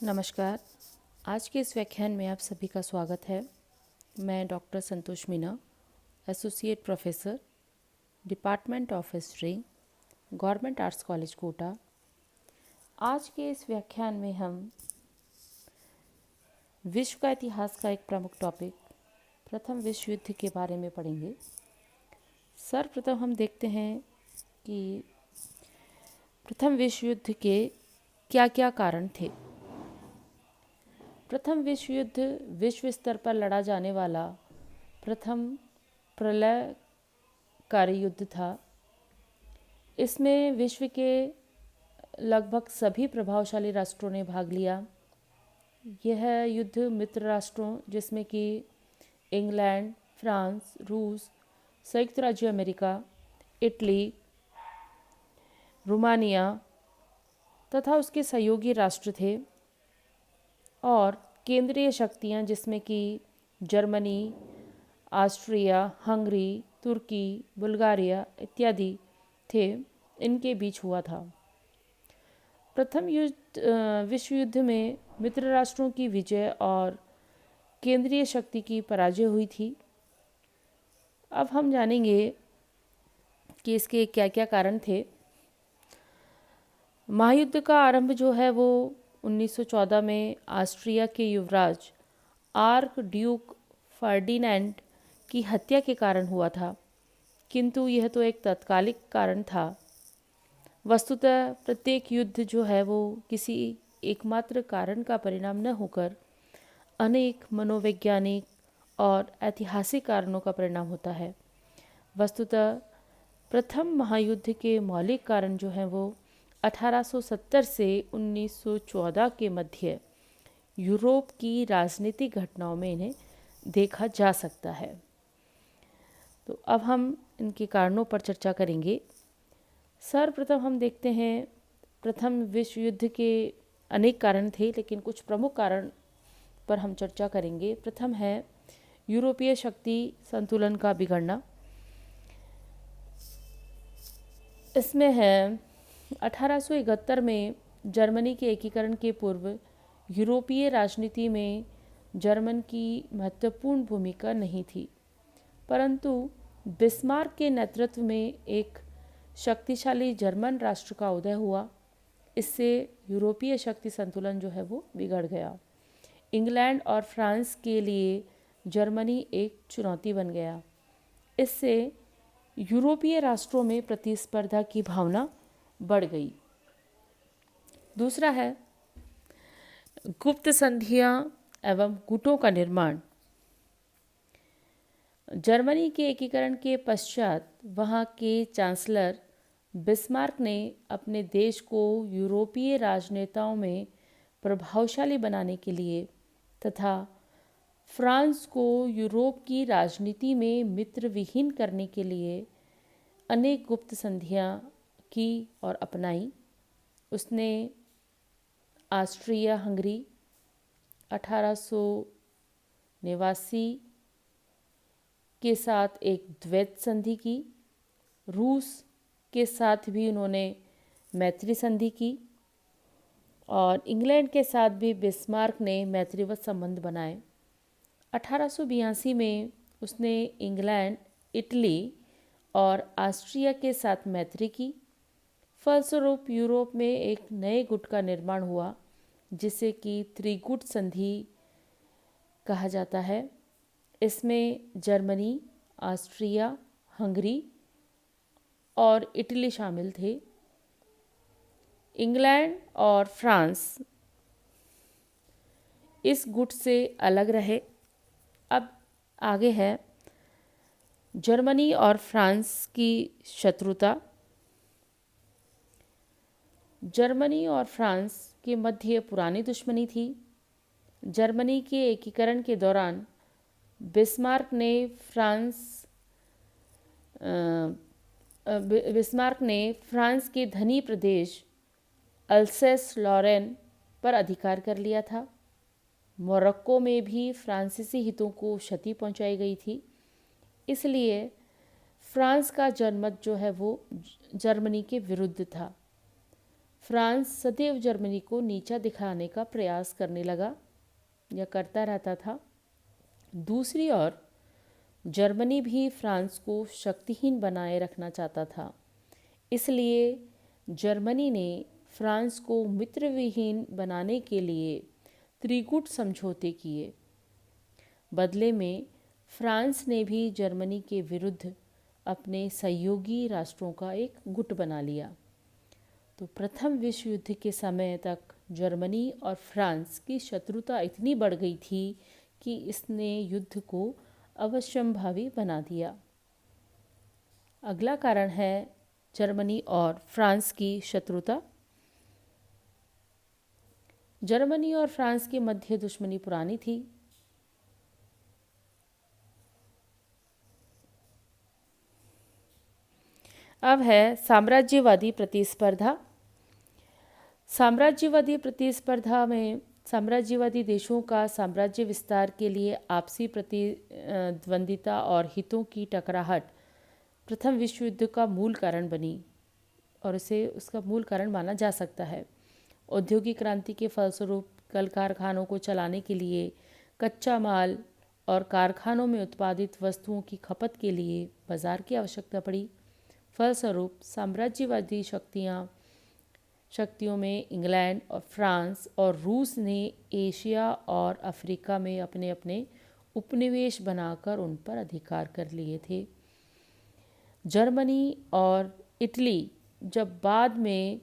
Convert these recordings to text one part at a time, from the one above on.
नमस्कार। आज के इस व्याख्यान में आप सभी का स्वागत है। मैं doctor Santosh Meena, associate professor, department of history, government arts college Kota. आज के इस व्याख्यान में हम विश्व का इतिहास का एक प्रमुख टॉपिक प्रथम विश्व युद्ध के बारे में पढ़ेंगे। सर्वप्रथम हम देखते हैं कि प्रथम विश्व युद्ध के क्या क्या कारण थे। प्रथम विश्व युद्ध विश्व स्तर पर लड़ा जाने वाला प्रथम प्रलयकारी युद्ध था। इसमें विश्व के लगभग सभी प्रभावशाली राष्ट्रों ने भाग लिया। यह युद्ध मित्र राष्ट्रों जिसमें कि इंग्लैंड, फ्रांस, रूस, संयुक्त राज्य अमेरिका, इटली, रोमानिया तथा उसके सहयोगी राष्ट्र थे, और केंद्रीय शक्तियां जिसमें कि जर्मनी, ऑस्ट्रिया, हंगरी, तुर्की, बुल्गारिया इत्यादि थे, इनके बीच हुआ था। प्रथम विश्व युद्ध में मित्र राष्ट्रों की विजय और केंद्रीय शक्ति की पराजय हुई थी। अब हम जानेंगे कि इसके क्या क्या कारण थे। महायुद्ध का आरंभ जो है वो 1914 में ऑस्ट्रिया के युवराज आर्क ड्यूक फर्डिनेंड की हत्या के कारण हुआ था, किंतु यह तो एक तात्कालिक कारण था। वस्तुतः प्रत्येक युद्ध जो है वो किसी एकमात्र कारण का परिणाम न होकर अनेक मनोवैज्ञानिक और ऐतिहासिक कारणों का परिणाम होता है। वस्तुतः प्रथम महायुद्ध के मौलिक कारण जो हैं वो 1870 से 1914 के मध्य यूरोप की राजनीतिक घटनाओं में इन्हें देखा जा सकता है। तो अब हम इनके कारणों पर चर्चा करेंगे। सर्वप्रथम हम देखते हैं प्रथम विश्व युद्ध के अनेक कारण थे, लेकिन कुछ प्रमुख कारण पर हम चर्चा करेंगे। प्रथम है यूरोपीय शक्ति संतुलन का बिगड़ना। इसमें है 1871 में जर्मनी के एकीकरण के पूर्व यूरोपीय राजनीति में जर्मन की महत्वपूर्ण भूमिका नहीं थी, परंतु बिस्मार्क के नेतृत्व में एक शक्तिशाली जर्मन राष्ट्र का उदय हुआ। इससे यूरोपीय शक्ति संतुलन जो है वो बिगड़ गया। इंग्लैंड और फ्रांस के लिए जर्मनी एक चुनौती बन गया। इससे यूरोपीय राष्ट्रों में प्रतिस्पर्धा की भावना बढ़ गई। दूसरा है गुप्त संधियां एवं गुटों का निर्माण। जर्मनी के एकीकरण के पश्चात वहां के चांसलर बिस्मार्क ने अपने देश को यूरोपीय राजनेताओं में प्रभावशाली बनाने के लिए तथा फ्रांस को यूरोप की राजनीति में मित्रविहीन करने के लिए अनेक गुप्त संधियां की और अपनाई। उसने ऑस्ट्रिया हंगरी 1889 के साथ एक द्वैत संधि की। रूस के साथ भी उन्होंने मैत्री संधि की, और इंग्लैंड के साथ भी बिस्मार्क ने मैत्रीवत संबंध बनाए। 1882 में उसने इंग्लैंड, इटली और ऑस्ट्रिया के साथ मैत्री की। फलस्वरूप यूरोप में एक नए गुट का निर्माण हुआ जिसे कि त्रिगुट संधि कहा जाता है। इसमें जर्मनी, ऑस्ट्रिया, हंगरी और इटली शामिल थे। इंग्लैंड और फ्रांस इस गुट से अलग रहे। अब आगे है जर्मनी और फ्रांस की शत्रुता। जर्मनी और फ्रांस के मध्य पुरानी दुश्मनी थी। जर्मनी के एकीकरण के दौरान बिस्मार्क ने फ्रांस के धनी प्रदेश अल्सेस लॉरेन पर अधिकार कर लिया था। मोरक्को में भी फ्रांसीसी हितों को क्षति पहुंचाई गई थी। इसलिए फ्रांस का जनमत जो है वो जर्मनी के विरुद्ध था। फ्रांस सदैव जर्मनी को नीचा दिखाने का प्रयास करने लगा या करता रहता था। दूसरी ओर जर्मनी भी फ्रांस को शक्तिहीन बनाए रखना चाहता था। इसलिए जर्मनी ने फ्रांस को मित्रविहीन बनाने के लिए त्रिकूट समझौते किए। बदले में फ्रांस ने भी जर्मनी के विरुद्ध अपने सहयोगी राष्ट्रों का एक गुट बना लिया। तो प्रथम विश्व युद्ध के समय तक जर्मनी और फ्रांस की शत्रुता इतनी बढ़ गई थी कि इसने युद्ध को अवश्यंभावी बना दिया। अगला कारण है जर्मनी और फ्रांस की शत्रुता। जर्मनी और फ्रांस के मध्य दुश्मनी पुरानी थी। अब है साम्राज्यवादी प्रतिस्पर्धा। साम्राज्यवादी प्रतिस्पर्धा में साम्राज्यवादी देशों का साम्राज्य विस्तार के लिए आपसी प्रतिद्वंदिता और हितों की टकराहट प्रथम विश्व युद्ध का मूल कारण बनी और इसे उसका मूल कारण माना जा सकता है। औद्योगिक क्रांति के फलस्वरूप कल कारखानों को चलाने के लिए कच्चा माल और कारखानों में उत्पादित वस्तुओं की खपत के लिए बाजार की आवश्यकता पड़ी। फलस्वरूप साम्राज्यवादी शक्तियों में इंग्लैंड और फ्रांस और रूस ने एशिया और अफ्रीका में अपने अपने उपनिवेश बनाकर उन पर अधिकार कर लिए थे। जर्मनी और इटली जब बाद में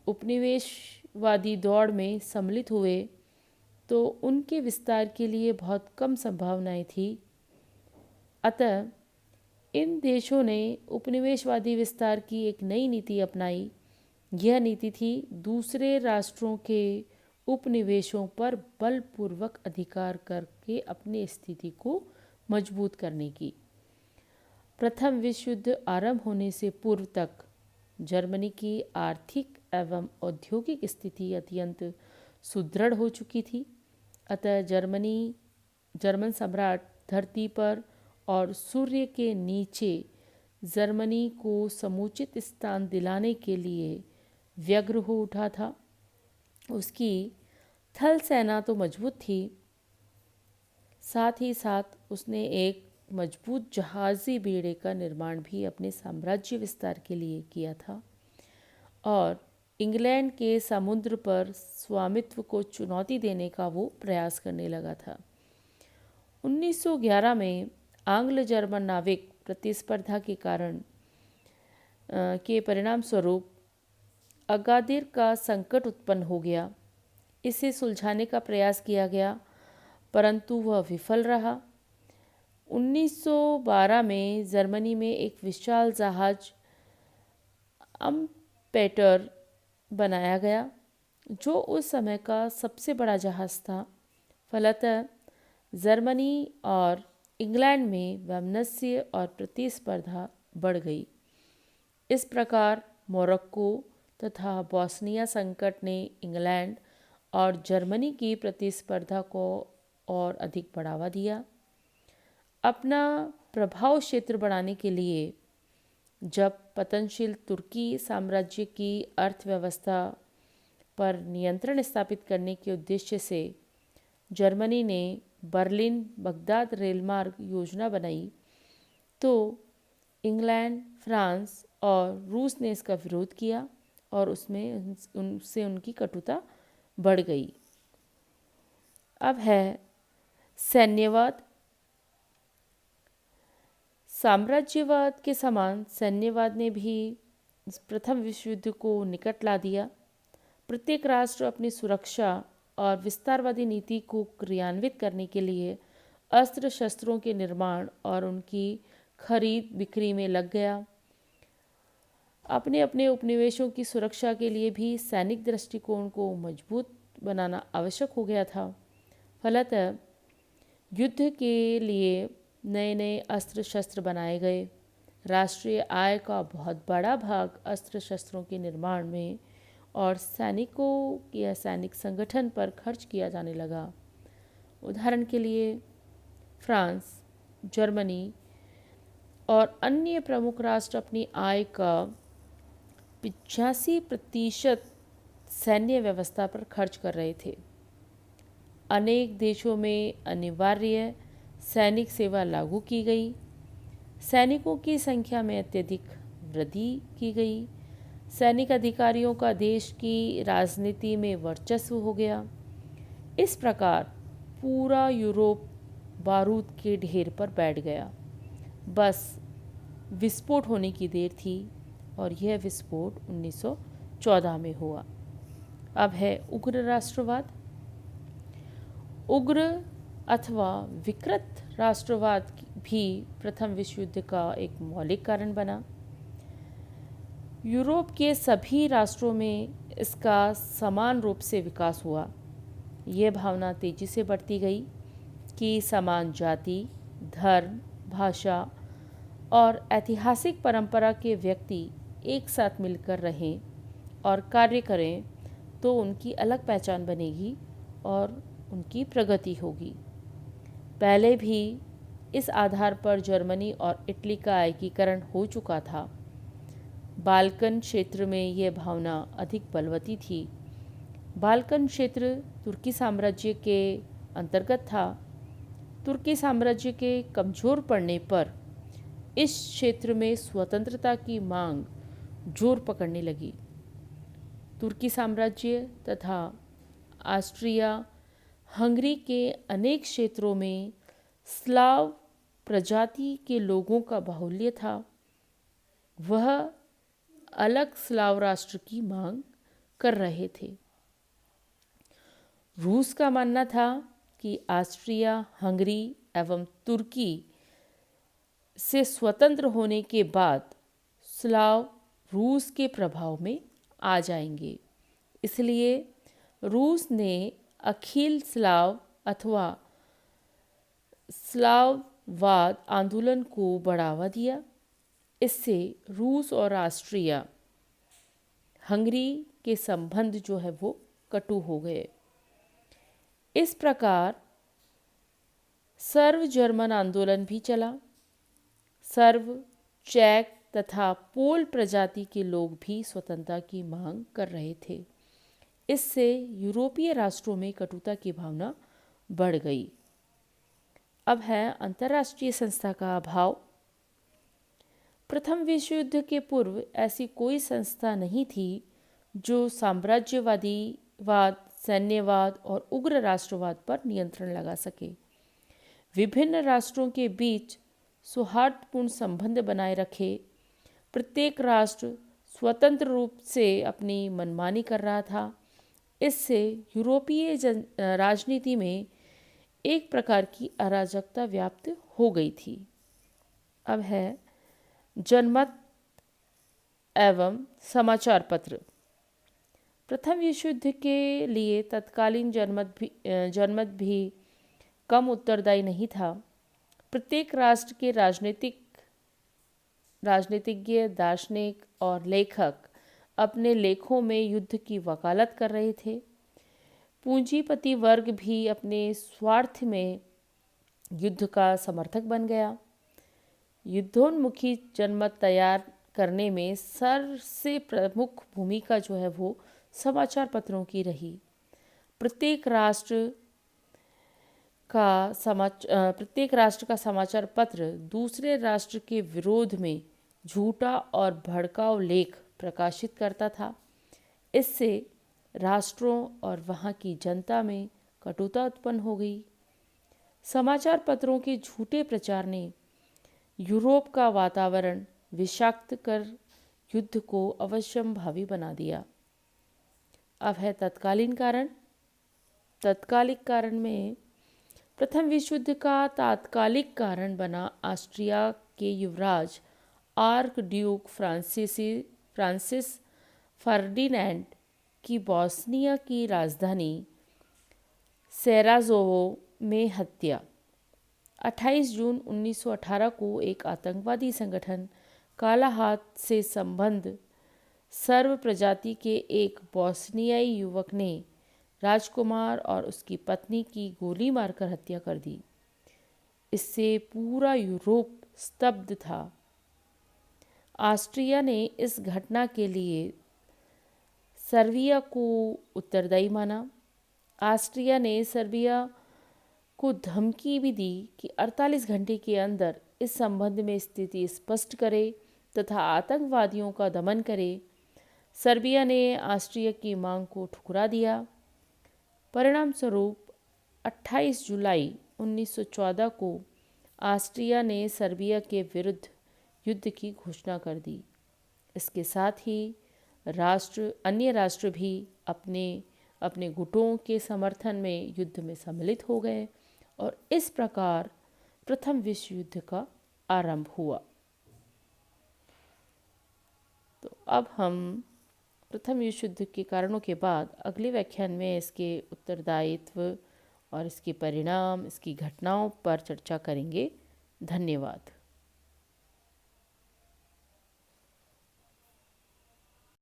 उपनिवेशवादी दौड़ में सम्मिलित हुए तो उनके विस्तार के लिए बहुत कम संभावनाएं थी। अतः इन देशों ने उपनिवेशवादी विस्तार की एक नई नीति अपनाई। यह नीति थी दूसरे राष्ट्रों के उपनिवेशों पर बलपूर्वक अधिकार करके अपनी स्थिति को मजबूत करने की। प्रथम विश्व युद्ध आरंभ होने से पूर्व तक जर्मनी की आर्थिक एवं औद्योगिक स्थिति अत्यंत सुदृढ़ हो चुकी थी। अतः जर्मन सम्राट धरती पर और सूर्य के नीचे जर्मनी को समुचित स्थान दिलाने के लिए व्यग्र हो उठा था। उसकी थल सेना तो मजबूत थी, साथ ही साथ उसने एक मजबूत जहाजी बेड़े का निर्माण भी अपने साम्राज्य विस्तार के लिए किया था और इंग्लैंड के समुद्र पर स्वामित्व को चुनौती देने का वो प्रयास करने लगा था। 1911 में आंग्ल जर्मन नाविक प्रतिस्पर्धा के कारण के परिणाम स्वरूप अगादिर का संकट उत्पन्न हो गया। इसे सुलझाने का प्रयास किया गया परंतु वह विफल रहा। 1912 में जर्मनी में एक विशाल जहाज अम्पेटर बनाया गया जो उस समय का सबसे बड़ा जहाज था। फलतः जर्मनी और इंग्लैंड में वैमनस्य और प्रतिस्पर्धा बढ़ गई। इस प्रकार मोरक्को तथा बोस्निया संकट ने इंग्लैंड और जर्मनी की प्रतिस्पर्धा को और अधिक बढ़ावा दिया। अपना प्रभाव क्षेत्र बढ़ाने के लिए जब पतनशील तुर्की साम्राज्य की अर्थव्यवस्था पर नियंत्रण स्थापित करने के उद्देश्य से जर्मनी ने बर्लिन बगदाद रेलमार्ग योजना बनाई तो इंग्लैंड, फ्रांस और रूस ने इसका विरोध किया और उसमें उनसे उनकी कटुता बढ़ गई। अब है सैन्यवाद। साम्राज्यवाद के समान सैन्यवाद ने भी प्रथम विश्व युद्ध को निकट ला दिया। प्रत्येक राष्ट्र अपनी सुरक्षा और विस्तारवादी नीति को क्रियान्वित करने के लिए अस्त्र शस्त्रों के निर्माण और उनकी खरीद बिक्री में लग गया। अपने अपने उपनिवेशों की सुरक्षा के लिए भी सैनिक दृष्टिकोण को मजबूत बनाना आवश्यक हो गया था। फलतः युद्ध के लिए नए नए अस्त्र शस्त्र बनाए गए। राष्ट्रीय आय का बहुत बड़ा भाग अस्त्र शस्त्रों के निर्माण में और सैनिकों या सैनिक संगठन पर खर्च किया जाने लगा। उदाहरण के लिए फ्रांस, जर्मनी और अन्य प्रमुख राष्ट्र अपनी आय का 85% सैन्य व्यवस्था पर खर्च कर रहे थे। अनेक देशों में अनिवार्य सैनिक सेवा लागू की गई। सैनिकों की संख्या में अत्यधिक वृद्धि की गई। सैनिक अधिकारियों का देश की राजनीति में वर्चस्व हो गया। इस प्रकार पूरा यूरोप बारूद के ढेर पर बैठ गया। बस विस्फोट होने की देर थी और यह विस्फोट 1914 में हुआ। अब है उग्र राष्ट्रवाद। उग्र अथवा विकृत राष्ट्रवाद भी प्रथम विश्व युद्ध का एक मौलिक कारण बना। यूरोप के सभी राष्ट्रों में इसका समान रूप से विकास हुआ। यह भावना तेजी से बढ़ती गई कि समान जाति, धर्म, भाषा और ऐतिहासिक परंपरा के व्यक्ति एक साथ मिलकर रहें और कार्य करें तो उनकी अलग पहचान बनेगी और उनकी प्रगति होगी। पहले भी इस आधार पर जर्मनी और इटली का एकीकरण हो चुका था। बाल्कन क्षेत्र में यह भावना अधिक बलवती थी। बाल्कन क्षेत्र तुर्की साम्राज्य के अंतर्गत था। तुर्की साम्राज्य के कमज़ोर पड़ने पर इस क्षेत्र में स्वतंत्रता की मांग जोर पकड़ने लगी। तुर्की साम्राज्य तथा ऑस्ट्रिया हंगरी के अनेक क्षेत्रों में स्लाव प्रजाति के लोगों का बाहुल्य था। वह अलग स्लाव राष्ट्र की मांग कर रहे थे। रूस का मानना था कि ऑस्ट्रिया हंगरी एवं तुर्की से स्वतंत्र होने के बाद स्लाव रूस के प्रभाव में आ जाएंगे। इसलिए रूस ने अखिल स्लाव अथवा स्लाववाद आंदोलन को बढ़ावा दिया। इससे रूस और ऑस्ट्रिया हंगरी के संबंध जो है वो कटु हो गए। इस प्रकार सर्व जर्मन आंदोलन भी चला। सर्व, चेक तथा पोल प्रजाति के लोग भी स्वतंत्रता की मांग कर रहे थे। इससे यूरोपीय राष्ट्रों में कटुता की भावना बढ़ गई। अब है अंतर्राष्ट्रीय संस्था का अभाव। प्रथम विश्व युद्ध के पूर्व ऐसी कोई संस्था नहीं थी जो साम्राज्यवाद, सैन्यवाद और उग्र राष्ट्रवाद पर नियंत्रण लगा सके। विभिन्न राष्ट्रों के बीच सौहार्दपूर्ण संबंध बनाए रखे। प्रत्येक राष्ट्र स्वतंत्र रूप से अपनी मनमानी कर रहा था। इससे यूरोपीय राजनीति में एक प्रकार की अराजकता व्याप्त हो गई थी। अब है जनमत एवं समाचार पत्र। प्रथम विश्व युद्ध के लिए तत्कालीन जनमत भी कम उत्तरदायी नहीं था। प्रत्येक राष्ट्र के राजनीतिज्ञ, दार्शनिक और लेखक अपने लेखों में युद्ध की वकालत कर रहे थे। पूंजीपति वर्ग भी अपने स्वार्थ में युद्ध का समर्थक बन गया। युद्धोन्मुखी जनमत तैयार करने में सबसे प्रमुख भूमिका जो है वो समाचार पत्रों की रही। प्रत्येक राष्ट्र का समाचार पत्र दूसरे राष्ट्र के विरोध में झूठा और भड़काऊ लेख प्रकाशित करता था। इससे राष्ट्रों और वहाँ की जनता में कटुता उत्पन्न हो गई। समाचार पत्रों के झूठे प्रचार ने यूरोप का वातावरण विषाक्त कर युद्ध को अवश्यंभावी बना दिया। अब है तत्कालीन कारण। तत्कालिक कारण में प्रथम विश्व युद्ध का तात्कालिक कारण बना ऑस्ट्रिया के युवराज आर्क ड्यूक फ्रांसिस फर्डिनैंड की बोस्निया की राजधानी सेराज़ोवो में हत्या। 28 जून 1918 को एक आतंकवादी संगठन काला हाथ से संबद्ध सर्व प्रजाति के एक बोस्नियाई युवक ने राजकुमार और उसकी पत्नी की गोली मारकर हत्या कर दी। इससे पूरा यूरोप स्तब्ध था। ऑस्ट्रिया ने इस घटना के लिए सर्बिया को उत्तरदायी माना। ऑस्ट्रिया ने सर्बिया को धमकी भी दी कि 48 घंटे के अंदर इस संबंध में स्थिति स्पष्ट करे तथा आतंकवादियों का दमन करे। सर्बिया ने ऑस्ट्रिया की मांग को ठुकरा दिया। परिणाम स्वरूप 28 जुलाई 1914 को ऑस्ट्रिया ने सर्बिया के विरुद्ध युद्ध की घोषणा कर दी। इसके साथ ही अन्य राष्ट्र भी अपने अपने गुटों के समर्थन में युद्ध में सम्मिलित हो गए और इस प्रकार प्रथम विश्व युद्ध का आरंभ हुआ। तो अब हम प्रथम विश्व युद्ध के कारणों के बाद अगले व्याख्यान में इसके उत्तरदायित्व और इसके परिणाम, इसकी घटनाओं पर चर्चा करेंगे। धन्यवाद।